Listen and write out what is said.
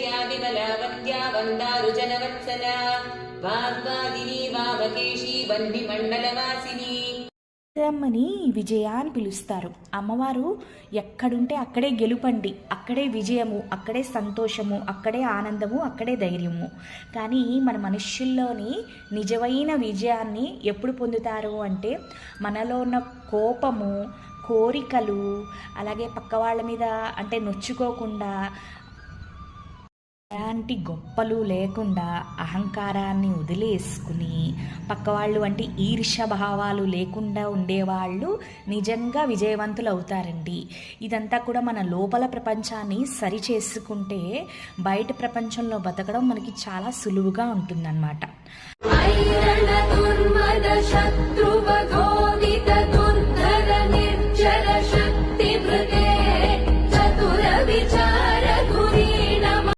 సౌందర్యా విమలా వంద్యా వందారు జనవత్సలా వాగ్వాదిని వామకేశీ వన్వి మండలవాసిని. అమ్మని విజయ అని పిలుస్తారు. అమ్మవారు ఎక్కడుంటే అక్కడే గెలుపండి, అక్కడే విజయము, అక్కడే సంతోషము, అక్కడే ఆనందము, అక్కడే ధైర్యము. కానీ మన మనుష్యుల్లోని నిజమైన విజయాన్ని ఎప్పుడు పొందుతారు అంటే మనలో ఉన్న కోపము, కోరికలు, అలాగే పక్క వాళ్ళ మీద అంటే నొచ్చుకోకుండా, ఎలాంటి గొప్పలు లేకుండా అహంకారాన్ని వదిలేసుకుని పక్కవాళ్ళు అంటే ఈర్ష్య భావాలు లేకుండా ఉండేవాళ్ళు నిజంగా విజయవంతులు అవుతారండి. ఇదంతా కూడా మన లోపల ప్రపంచాన్ని సరి చేసుకుంటే బయట ప్రపంచంలో బతకడం మనకి చాలా సులువుగా ఉంటుందన్నమాట.